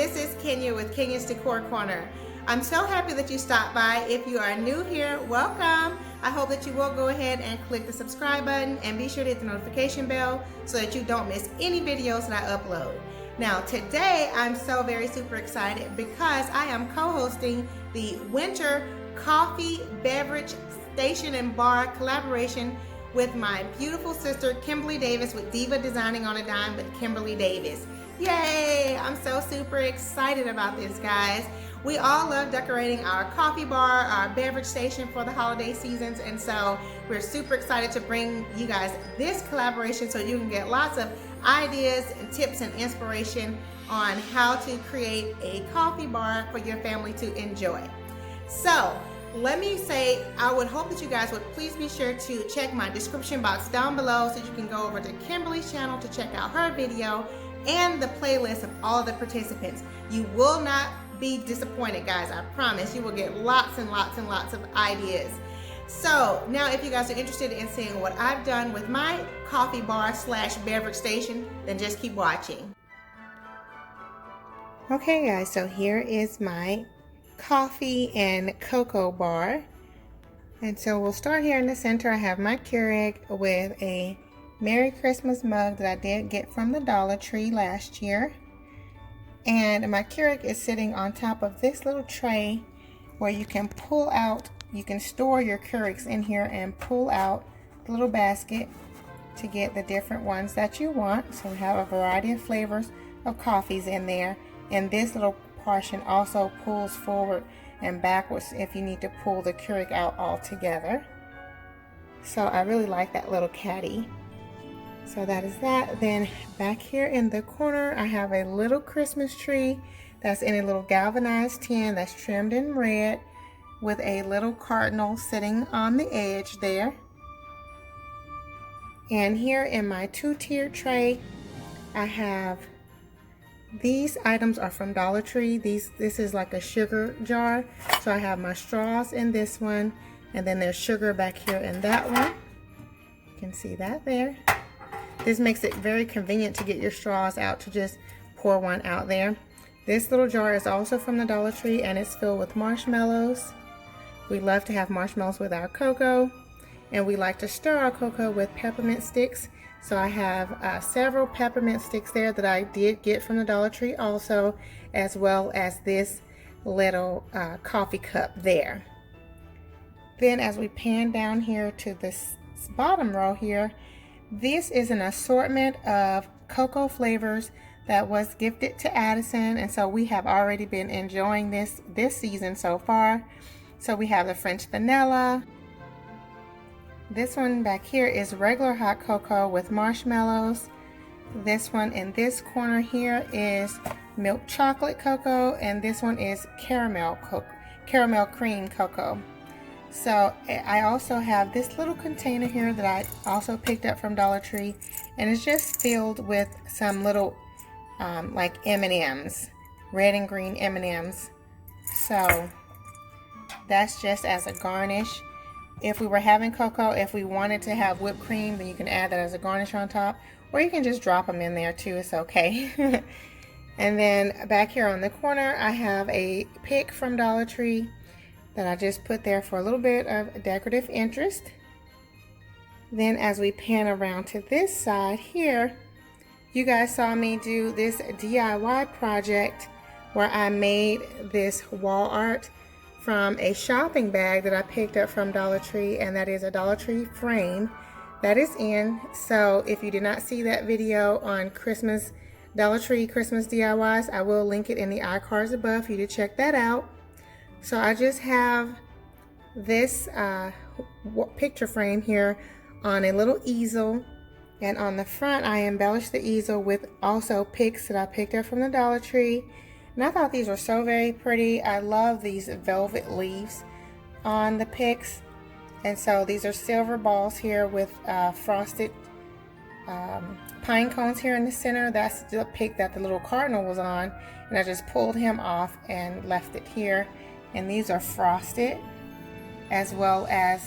this is Kenya with Kenya's Decor Corner. I'm so happy that you stopped by. If you are new here, welcome. I hope that you will go ahead and click the subscribe button and be sure to hit the notification bell so that you don't miss any videos that I upload. Now today I'm so very super excited because I am co-hosting the Winter Coffee Beverage Station and Bar collaboration with my beautiful sister Kimberly Davis with Diva Designing on a Dime with Kimberly Davis. Yay! I'm so super excited about this, guys. We all love decorating our coffee bar, our beverage station for the holiday seasons, and so we're super excited to bring you guys this collaboration so you can get lots of ideas and tips and inspiration on how to create a coffee bar for your family to enjoy. So let me say, I would hope that you guys would please be sure to check my description box down below so you can go over to Kimberly's channel to check out her video and the playlist of all the participants. You will not be disappointed, guys. I promise you will get lots and lots and lots of ideas. So now if you guys are interested in seeing what I've done with my coffee bar slash beverage station, then just keep watching. Okay guys, so here is my coffee and cocoa bar, and so we'll start here in the center. I have my Keurig with a Merry Christmas mug that I did get from the Dollar Tree last year, and my Keurig is sitting on top of this little tray where you can pull out, you can store your Keurigs in here and pull out the little basket to get the different ones that you want. So we have a variety of flavors of coffees in there, and this little portion also pulls forward and backwards if you need to pull the Keurig out all together. So I really like that little caddy. So that is that. Then back here in the corner I have a little Christmas tree that's in a little galvanized tin that's trimmed in red with a little cardinal sitting on the edge there. And here in my two-tiered tray I have, these items are from Dollar Tree. This is like a sugar jar. So I have my straws in this one, and then there's sugar back here in that one. You can see that there. This makes it very convenient to get your straws out to just pour one out there. This little jar is also from the Dollar Tree, and it's filled with marshmallows. We love to have marshmallows with our cocoa, and we like to stir our cocoa with peppermint sticks. So I have several peppermint sticks there that I did get from the Dollar Tree also, as well as this little coffee cup there. Then as we pan down here to this bottom row here, this is an assortment of cocoa flavors that was gifted to Addison, and so we have already been enjoying this season so far. So we have the French vanilla. This one back here is regular hot cocoa with marshmallows. This one in this corner here is milk chocolate cocoa, and this one is caramel cream cocoa. So I also have this little container here that I also picked up from Dollar Tree, and it's just filled with some little like M&Ms, red and green M&Ms. So that's just as a garnish. If we were having cocoa, if we wanted to have whipped cream, then you can add that as a garnish on top, or you can just drop them in there too, it's okay. And then back here on the corner I have a pick from Dollar Tree that I just put there for a little bit of decorative interest. Then as we pan around to this side here, you guys saw me do this DIY project where I made this wall art from a shopping bag that I picked up from Dollar Tree, and that is a Dollar Tree frame that is in. So if you did not see that video on Christmas Dollar Tree Christmas DIYs, I will link it in the iCards above for you to check that out. So I just have this picture frame here on a little easel, and on the front I embellished the easel with also picks that I picked up from the Dollar Tree. And I thought these were so very pretty. I love these velvet leaves on the picks. And so these are silver balls here with frosted pine cones here in the center. That's the pick that the little cardinal was on. And I just pulled him off and left it here. And these are frosted, as well as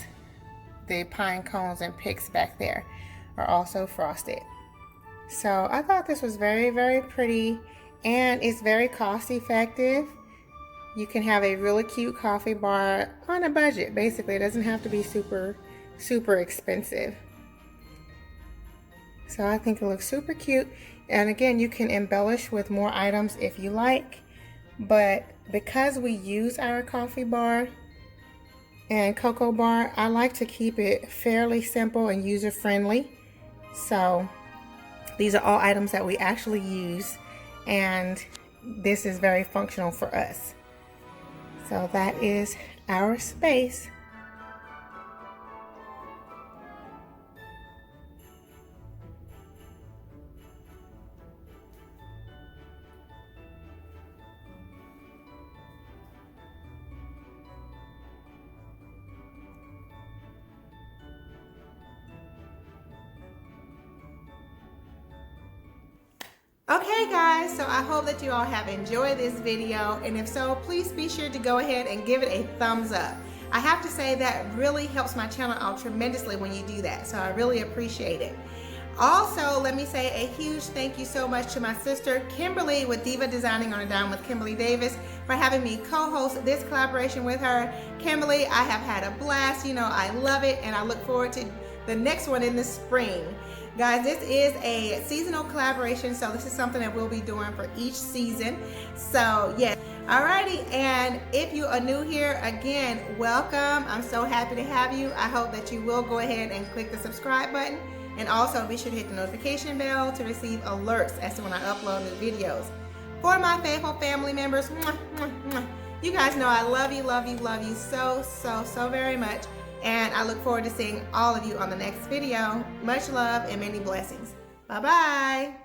the pine cones and picks back there are also frosted. So I thought this was very, very pretty. and it's very cost effective. You can have a really cute coffee bar on a budget. Basically, it doesn't have to be super expensive. So I think it looks super cute. And again, you can embellish with more items if you like. But because we use our coffee bar and cocoa bar, I like to keep it fairly simple and user friendly. So these are all items that we actually use, and this is very functional for us. So that is our space. Okay guys, so I hope that you all have enjoyed this video, and if so, please be sure to go ahead and give it a thumbs up. I have to say that really helps my channel out tremendously when you do that, so I really appreciate it. Also, let me say a huge thank you so much to my sister Kimberly with Diva Designing on a Dime with Kimberly Davis for having me co-host this collaboration with her. Kimberly, I have had a blast. You know, I love it, and I look forward to the next one in the spring. Guys, this is a seasonal collaboration, so this is something that we'll be doing for each season. So yeah, alrighty, and if you are new here, again, welcome. I'm so happy to have you. I hope that you will go ahead and click the subscribe button, and also be sure to hit the notification bell to receive alerts as to when I upload new videos. For my faithful family members, you guys know I love you so very much. And I look forward to seeing all of you on the next video. Much love and many blessings. Bye-bye.